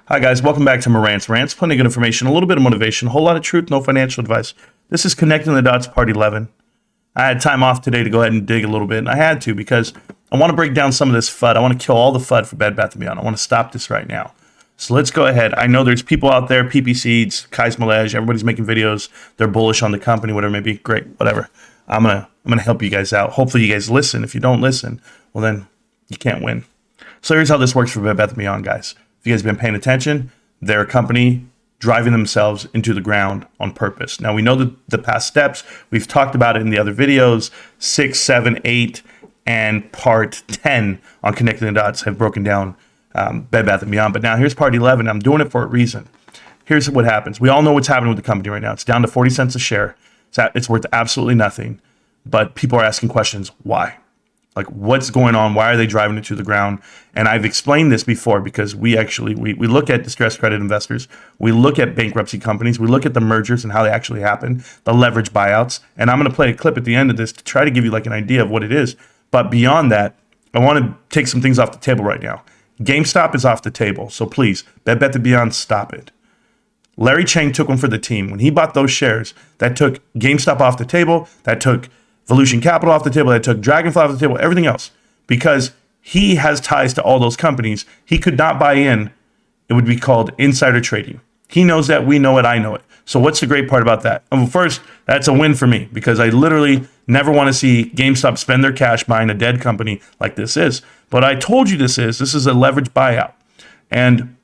Hi guys, welcome back to Morant's Rants. Plenty of good information, a little bit of motivation, a whole lot of truth, no financial advice. This is Connecting the Dots Part 11. I had time off today to go ahead and dig a little bit, and I had to because I want to break down some of this FUD. I want to kill all the FUD for Bed Bath & Beyond. I want to stop this right now. So let's go ahead. I know there's people out there, PP Seeds, Kai's Malej, everybody's making videos. They're bullish on the company, whatever it may be. Great, whatever. I'm gonna help you guys out. Hopefully you guys listen. If you don't listen, well then you can't win. So here's how this works for Bed Bath & Beyond, guys. If you guys have been paying attention, they're a company driving themselves into the ground on purpose. Now, we know the past steps. We've talked about it in the other videos. 6, 7, 8, and Part 10 on Connecting the Dots have broken down Bed Bath & Beyond. But now here's Part 11. I'm doing it for a reason. Here's what happens. We all know what's happening with the company right now. It's down to 40 cents a share. It's worth absolutely nothing. But people are asking questions. Why? Like, what's going on? Why are they driving it to the ground? And I've explained this before because we look at distressed credit investors. We look at bankruptcy companies. We look at the mergers and how they actually happen, the leverage buyouts. And I'm going to play a clip at the end of this to try to give you like an idea of what it is. But beyond that, I want to take some things off the table right now. GameStop is off the table. So please, Bed Bath & Beyond, stop it. Larry Chang took one for the team. When he bought those shares, that took GameStop off the table. That took Volution Capital off the table. That took Dragonfly off the table, everything else, because he has ties to all those companies. He could not buy in. It would be called insider trading. He knows that. We know it. I know it. So what's the great part about that? Well, first, that's a win for me because I literally never want to see GameStop spend their cash buying a dead company like this is. But I told you this is a leverage buyout. And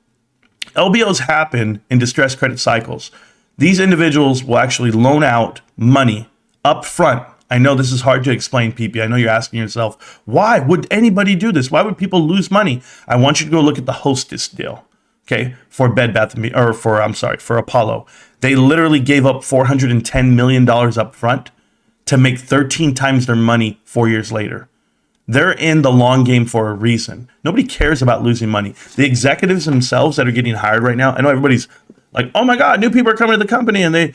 LBOs happen in distressed credit cycles. These individuals will actually loan out money up front. I know this is hard to explain, PP. I know you're asking yourself, why would anybody do this? Why would people lose money? I want you to go look at the Hostess deal, okay, for Bed Bath & Beyond, for Apollo. They literally gave up $410 million up front to make 13 times their money 4 years later. They're in the long game for a reason. Nobody cares about losing money. The executives themselves that are getting hired right now, I know everybody's like, oh my God, new people are coming to the company and they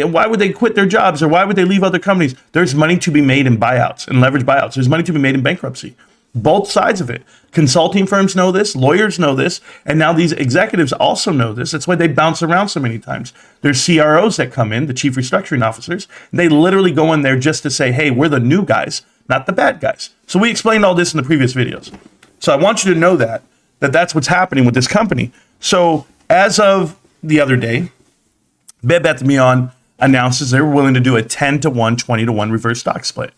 why would they quit their jobs or why would they leave other companies? There's money to be made in buyouts and leverage buyouts. There's money to be made in bankruptcy. Both sides of it. Consulting firms know this, lawyers know this, and now these executives also know this. That's why they bounce around so many times. There's CROs that come in, the chief restructuring officers. They literally go in there just to say, hey, we're the new guys, not the bad guys. So we explained all this in the previous videos. So I want you to know that's what's happening with this company. So as of the other day, Bed Bath & Beyond announces they were willing to do a 10-to-1, 20-to-1 reverse stock split.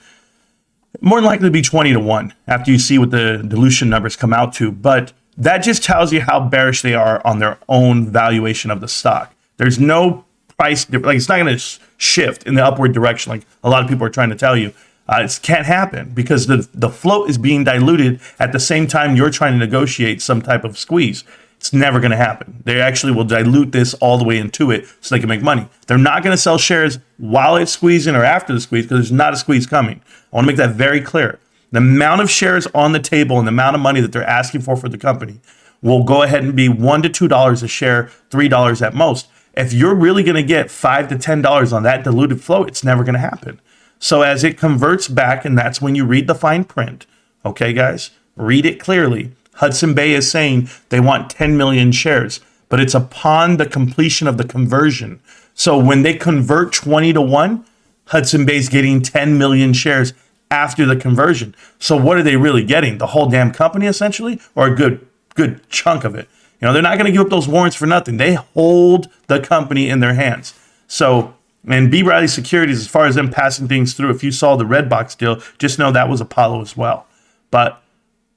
More than likely to be 20-to-1 after you see what the dilution numbers come out to. But that just tells you how bearish they are on their own valuation of the stock. There's no price, like it's not going to shift in the upward direction like a lot of people are trying to tell you. It can't happen because the float is being diluted at the same time you're trying to negotiate some type of squeeze. It's never going to happen. They actually will dilute this all the way into it so they can make money. They're not going to sell shares while it's squeezing or after the squeeze because there's not a squeeze coming. I want to make that very clear. The amount of shares on the table and the amount of money that they're asking for the company will go ahead and be $1 to $2 a share, $3 at most. If you're really going to get $5 to $10 on that diluted float, it's never going to happen. So as it converts back, and that's when you read the fine print, okay, guys, read it clearly. Hudson Bay is saying they want 10 million shares, but it's upon the completion of the conversion. So when they convert 20-to-1, Hudson Bay's getting 10 million shares after the conversion. So what are they really getting? The whole damn company essentially, or a good chunk of it? You know, they're not going to give up those warrants for nothing. They hold the company in their hands. So, and B. Riley Securities, as far as them passing things through, if you saw the Redbox deal, just know that was Apollo as well. But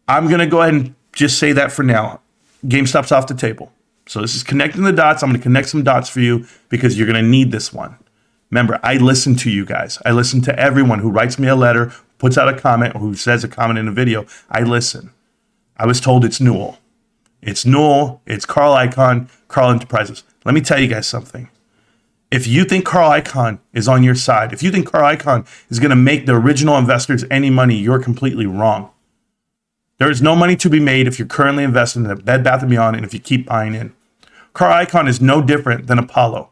I'm going to go ahead and just say that for now. GameStop's off the table. So this is connecting the dots. I'm going to connect some dots for you because you're going to need this one. Remember, I listen to you guys. I listen to everyone who writes me a letter, puts out a comment, or who says a comment in a video. I listen. I was told it's Newell. It's Newell. It's Carl Icahn, Carl Enterprises. Let me tell you guys something. If you think Carl Icahn is on your side, if you think Carl Icahn is going to make the original investors any money, you're completely wrong. There is no money to be made if you're currently investing in Bed Bath & Beyond and if you keep buying in. Carl Icahn is no different than Apollo.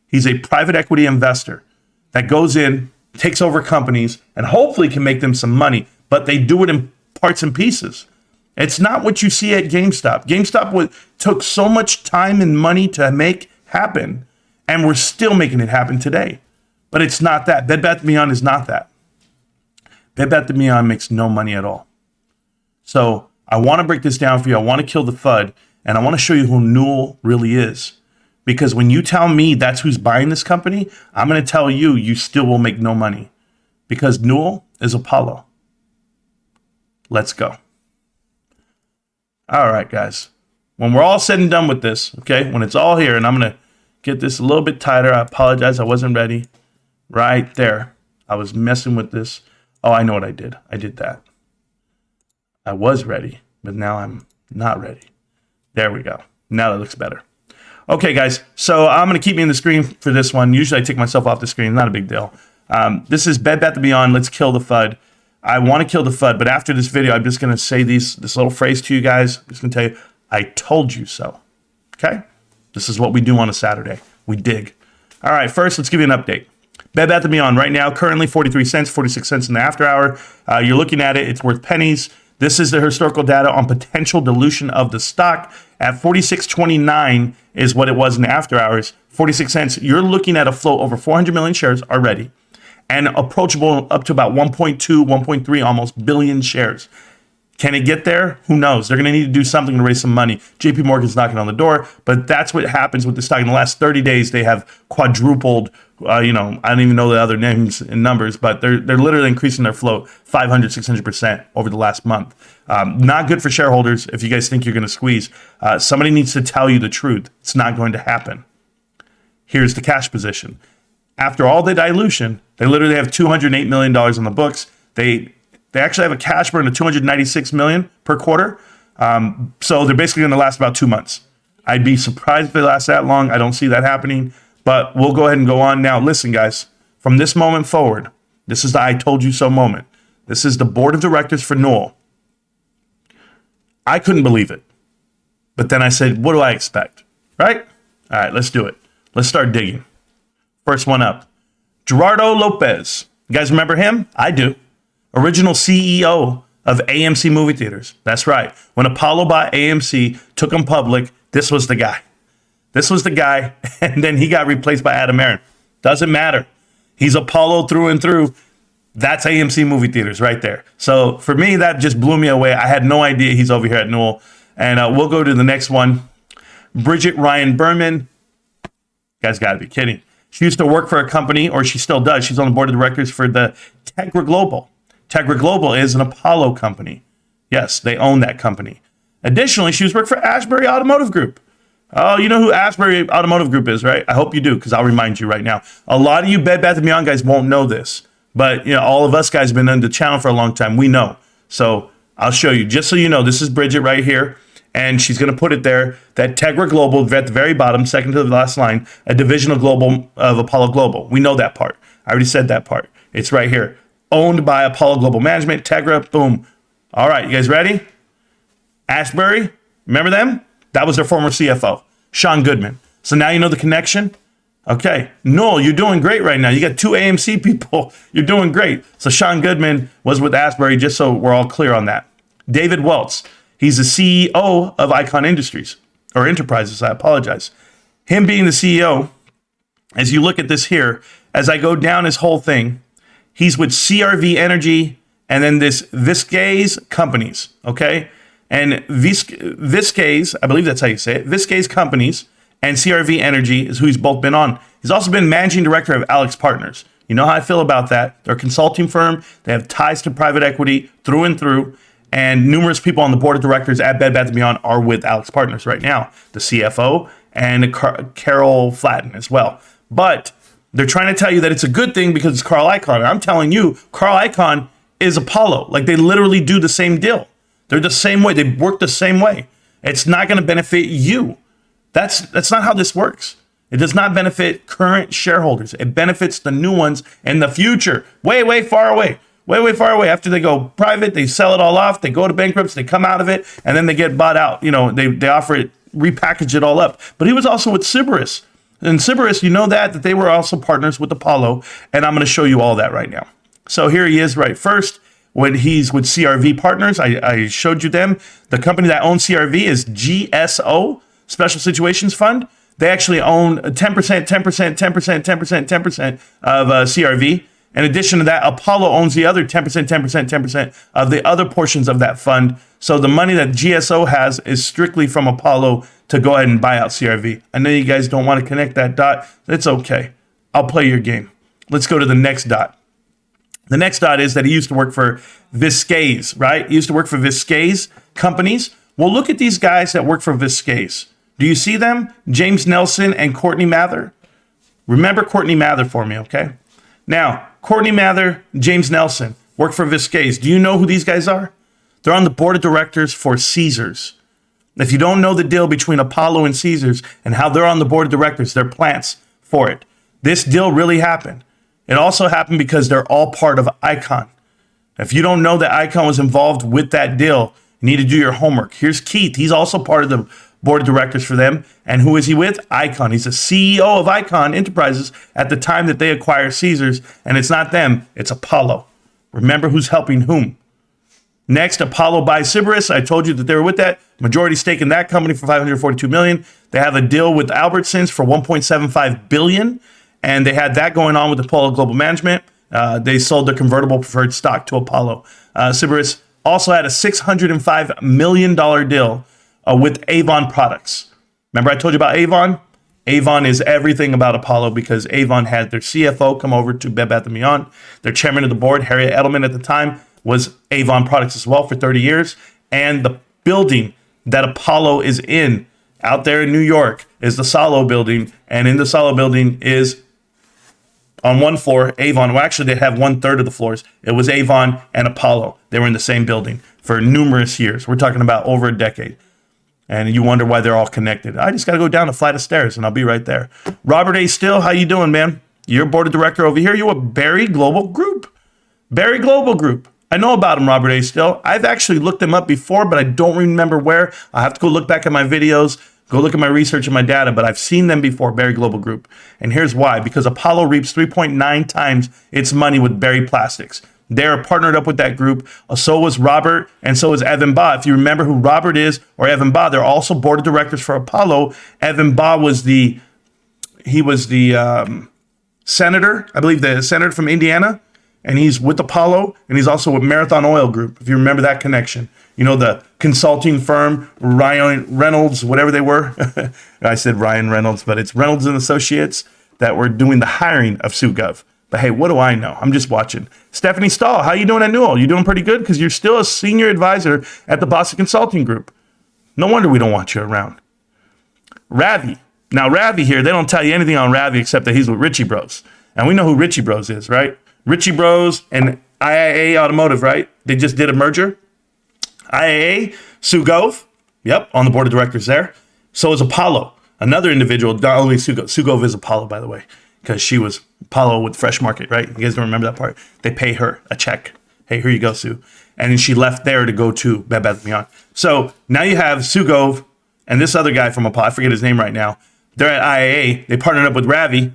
He's a private equity investor that goes in, takes over companies, and hopefully can make them some money, but they do it in parts and pieces. It's not what you see at GameStop. GameStop took so much time and money to make happen, and we're still making it happen today. But it's not that. Bed Bath & Beyond is not that. Bed Bath & Beyond makes no money at all. So I want to break this down for you. I want to kill the FUD, and I want to show you who Newell really is. Because when you tell me that's who's buying this company, I'm going to tell you, you still will make no money. Because Newell is Apollo. Let's go. All right, guys. When we're all said and done with this, okay, when it's all here, and I'm going to get this a little bit tighter. I apologize. I wasn't ready. Right there. I was messing with this. Oh, I know what I did. I did that. I was ready, but now I'm not ready. There we go. Now that looks better. Okay, guys. So I'm going to keep me in the screen for this one. Usually I take myself off the screen. Not a big deal. This is Bed Bath & Beyond. Let's kill the FUD. I want to kill the FUD, but after this video, I'm just going to say this little phrase to you guys. I'm just going to tell you, I told you so. Okay? This is what we do on a Saturday. We dig. All right, first, let's give you an update. Bed Bath & Beyond right now, currently 43 cents, 46 cents in the after hour. You're looking at it. It's worth pennies. This is the historical data on potential dilution of the stock. At 46.29 is what it was in the after hours. 46 cents. You're looking at a float over 400 million shares already, and approachable up to about 1.2, 1.3 almost billion shares. Can it get there? Who knows? They're going to need to do something to raise some money. JP Morgan's knocking on the door, but that's what happens with the stock. In the last 30 days, they have quadrupled, I don't even know the other names and numbers, but they're literally increasing their float 500, 600% over the last month. Not good for shareholders if you guys think you're going to squeeze. Somebody needs to tell you the truth. It's not going to happen. Here's the cash position. After all the dilution, they literally have $208 million on the books. They actually have a cash burn of $296 million per quarter. So they're basically going to last about 2 months. I'd be surprised if they last that long. I don't see that happening, but we'll go ahead and go on now. Listen, guys, from this moment forward, this is the I told you so moment. This is the board of directors for Newell. I couldn't believe it. But then I said, what do I expect? Right? All right, let's do it. Let's start digging. First one up, Gerardo Lopez. You guys remember him? I do. Original CEO of AMC movie theaters. That's right. When Apollo bought AMC, took them public, this was the guy. This was the guy, and then he got replaced by Adam Aron. Doesn't matter. He's Apollo through and through. That's AMC movie theaters right there. So for me, that just blew me away. I had no idea he's over here at Newell. And we'll go to the next one. Bridget Ryan Berman. You guys got to be kidding. She used to work for a company, or she still does. She's on the board of directors for the Tegra Global. Tegra Global is an Apollo company. Yes, they own that company. Additionally, she was working for Ashbury Automotive Group. Oh, you know who Ashbury Automotive Group is, right? I hope you do, because I'll remind you right now. A lot of you Bed Bath & Beyond guys won't know this, but all of us guys have been on the channel for a long time. We know. So I'll show you. Just so you know, this is Bridget right here, and she's going to put it there, that Tegra Global, at the very bottom, second to the last line, a division of Apollo Global. We know that part. I already said that part. It's right here. Owned by Apollo Global Management, Tegra, boom. All right, you guys ready? Ashbury, remember them? That was their former CFO, Sean Goodman. So now you know the connection? Okay, Newell, you're doing great right now. You got 2 AMC people. You're doing great. So Sean Goodman was with Ashbury, just so we're all clear on that. David Welts, he's the CEO of Icon Industries, or Enterprises, I apologize. Him being the CEO, as you look at this here, as I go down his whole thing, he's with CRV Energy and then this Viscay's Companies, okay? And Viscay's, I believe that's how you say it, Viscay's Companies and CRV Energy is who he's both been on. He's also been managing director of Alex Partners. You know how I feel about that. They're a consulting firm. They have ties to private equity through and through. And numerous people on the board of directors at Bed Bath & Beyond are with Alex Partners right now. The CFO and Carol Flatten as well. But they're trying to tell you that it's a good thing because it's Carl Icahn. And I'm telling you, Carl Icahn is Apollo. Like, they literally do the same deal. They're the same way. They work the same way. It's not going to benefit you. That's not how this works. It does not benefit current shareholders. It benefits the new ones in the future. Way, way far away. Way, way far away. After they go private, they sell it all off. They go to bankruptcy. They come out of it, and then they get bought out. They offer it, repackage it all up. But he was also with Cerberus. And Cerberus, you know that they were also partners with Apollo, and I'm going to show you all that right now. So here he is right first. when he's with CRV Partners. I showed you them. The company that owns CRV is GSO, Special Situations Fund. They actually own 10%, 10%, 10%, 10%, 10% of CRV. In addition to that, Apollo owns the other 10%, 10%, 10% of the other portions of that fund. So the money that GSO has is strictly from Apollo to go ahead and buy out CRV. I know you guys don't want to connect that dot. It's okay. I'll play your game. Let's go to the next dot. The next dot is that he used to work for Viscay's, right? He used to work for Viscay's companies. Well, look at these guys that work for Viscay's. Do you see them? James Nelson and Courtney Mather. Remember Courtney Mather for me, okay? Now, Courtney Mather, James Nelson, work for Viscay's. Do you know who these guys are? They're on the board of directors for Caesars. If you don't know the deal between Apollo and Caesars and how they're on the board of directors, they're plants for it. This deal really happened. It also happened because they're all part of Icon. If you don't know that Icon was involved with that deal, you need to do your homework. Here's Keith. He's also part of the board of directors for them. And who is he with? Icon. He's the CEO of Icon Enterprises at the time that they acquire Caesars. And it's not them, it's Apollo. Remember who's helping whom. Next, Apollo buys Sybaris. I told you that they were with that. Majority stake in that company for $542 million. They have a deal with Albertsons for $1.75 billion. And they had that going on with Apollo Global Management. They sold their convertible preferred stock to Apollo. Sybaris also had a $605 million deal with Avon Products. Remember I told you about Avon? Avon is everything about Apollo because Avon had their CFO come over to Bed Bath & Beyond. Their chairman of the board, Harriet Edelman at the time, was Avon Products as well for 30 years. And the building that Apollo is in out there in New York is the Solo building. And in the Solo building is on one floor, Avon. Well, actually, they have 1/3 of the floors. It was Avon and Apollo. They were in the same building for numerous years. We're talking about over a decade. And you wonder why they're all connected. I just got to go down a flight of stairs, and I'll be right there. Robert A. Still, how you doing, man? You're board of director over here. You're with Berry Global Group. Berry Global Group. I know about him, Robert A. Still. I've actually looked him up before, but I don't remember where. I have to go look back at my videos, go look at my research and my data, but I've seen them before, Berry Global Group. And here's why. Because Apollo reaps 3.9 times its money with Berry Plastics. They're partnered up with that group. So was Robert, and so is Evan Baugh. If you remember who Robert is or Evan Baugh, they're also board of directors for Apollo. Evan Baugh was the senator, I believe the senator from Indiana, and he's with Apollo, and he's also with Marathon Oil Group, if you remember that connection. You know, the consulting firm, Ryan Reynolds, whatever they were. I said Ryan Reynolds, but it's Reynolds and Associates that were doing the hiring of SuGov. But hey, what do I know? I'm just watching. Stephanie Stahl, how you doing at Newell? You doing pretty good? Because you're still a senior advisor at the Boston Consulting Group. No wonder we don't want you around. Ravi. Now, Ravi here, they don't tell you anything on Ravi except that he's with Richie Bros. And we know who Richie Bros is, right? Richie Bros and IAA Automotive, right? They just did a merger. IAA, SuGov, yep, on the board of directors there. So is Apollo, another individual, not only SuGov. SuGov is Apollo, by the way, because she was Apollo with Fresh Market, right? You guys don't remember that part? They pay her a check. Hey, here you go, Sue. And then she left there to go to Bed Bath & Beyond. So now you have SuGov and this other guy from Apollo. I forget his name right now. They're at IAA. They partnered up with Ravi.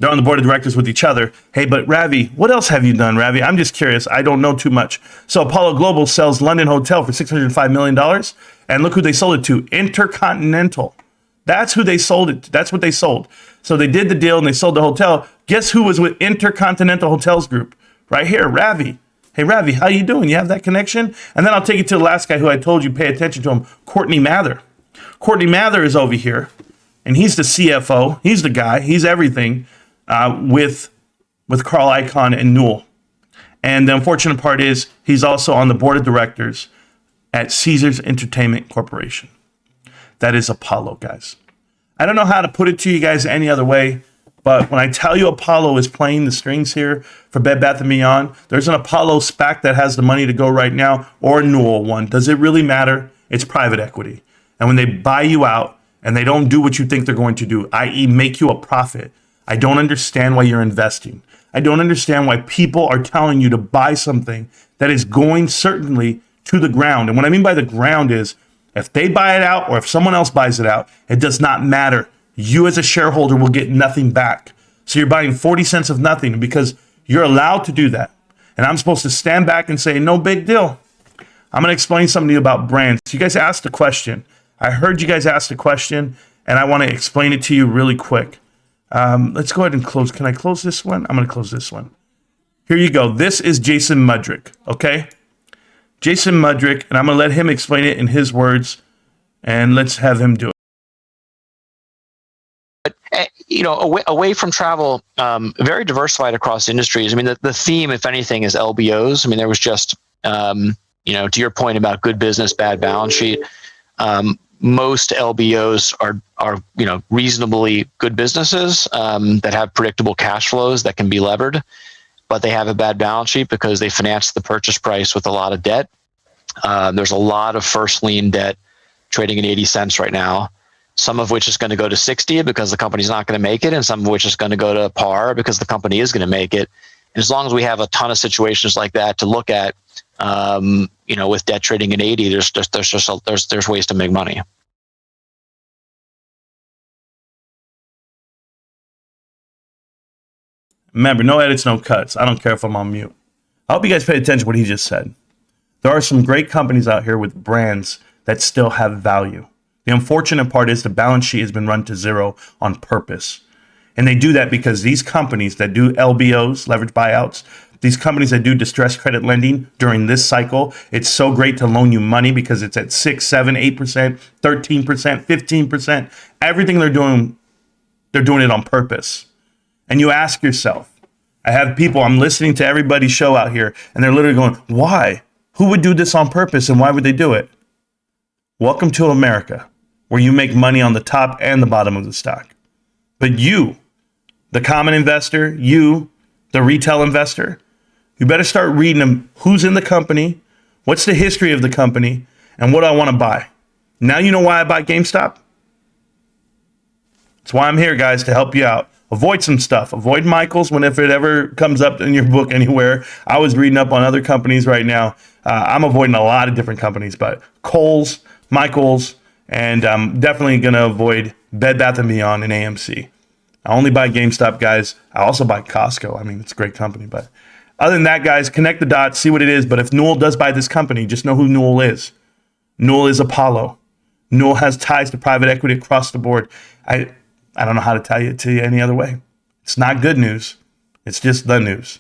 They're on the board of directors with each other. Hey, but Ravi, what else have you done, Ravi? I'm just curious. I don't know too much. So Apollo Global sells London Hotel for $605 million. And look who they sold it to, Intercontinental. That's who they sold it to. That's what they sold. So they did the deal and they sold the hotel. Guess who was with Intercontinental Hotels Group? Right here, Ravi. Hey, Ravi, how you doing? You have that connection? And then I'll take you to the last guy who I told you pay attention to him, Courtney Mather. Courtney Mather is over here, and he's the CFO. He's the guy. He's everything with Carl Icahn and Newell. And the unfortunate part is he's also on the board of directors at Caesars Entertainment Corporation. That is Apollo, guys. I don't know how to put it to you guys any other way, but when I tell you Apollo is playing the strings here for Bed Bath & Beyond, there's an Apollo SPAC that has the money to go right now, or a Newell one. Does it really matter? It's private equity. And when they buy you out and they don't do what you think they're going to do, i.e. make you a profit, I don't understand why you're investing. I don't understand why people are telling you to buy something that is going certainly to the ground. And what I mean by the ground is, if they buy it out or if someone else buys it out, it does not matter. You as a shareholder will get nothing back. So you're buying 40 cents of nothing because you're allowed to do that. And I'm supposed to stand back and say, no big deal. I'm going to explain something to you about brands. You guys asked a question. I heard you guys ask the question, and I want to explain it to you really quick. Let's go ahead and close. Can I close this one? I'm going to close this one. Here you go. This is Jason Mudrick, okay? Jason Mudrick, and I'm going to let him explain it in his words, and let's have him do it. But, away from travel, very diversified across industries. I mean, the theme, if anything, is LBOs. I mean, there was just, to your point about good business, bad balance sheet. Most LBOs are reasonably good businesses that have predictable cash flows that can be levered, but they have a bad balance sheet because they financed the purchase price with a lot of debt. There's a lot of first lien debt trading at 80 cents right now, some of which is going to go to 60 because the company's not going to make it, and some of which is going to go to par because the company is going to make it. And as long as we have a ton of situations like that to look at, with debt trading at 80, there's ways to make money. Remember, no edits, no cuts. I don't care if I'm on mute. I hope you guys paid attention to what he just said. There are some great companies out here with brands that still have value. The unfortunate part is the balance sheet has been run to zero on purpose. And they do that because these companies that do LBOs, leverage buyouts, these companies that do distressed credit lending during this cycle, it's so great to loan you money because it's at 6, 7, 8%, 13%, 15%. Everything they're doing it on purpose. And you ask yourself, I have people, I'm listening to everybody's show out here, and they're literally going, why? Who would do this on purpose, and why would they do it? Welcome to America, where you make money on the top and the bottom of the stock. But you, the common investor, you, the retail investor, you better start reading them. Who's in the company? What's the history of the company? And what do I want to buy? Now you know why I buy GameStop? That's why I'm here, guys, to help you out. Avoid some stuff. Avoid Michael's if it ever comes up in your book anywhere. I was reading up on other companies right now. I'm avoiding a lot of different companies, but Kohl's, Michael's, and I'm definitely going to avoid Bed Bath & Beyond and AMC. I only buy GameStop, guys. I also buy Costco. I mean, it's a great company. But other than that, guys, connect the dots, see what it is. But if Newell does buy this company, just know who Newell is. Newell is Apollo. Newell has ties to private equity across the board. I don't know how to tell it to you any other way. It's not good news. It's just the news.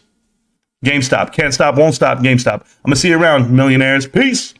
GameStop. Can't stop, won't stop. GameStop. I'm going to see you around, millionaires. Peace.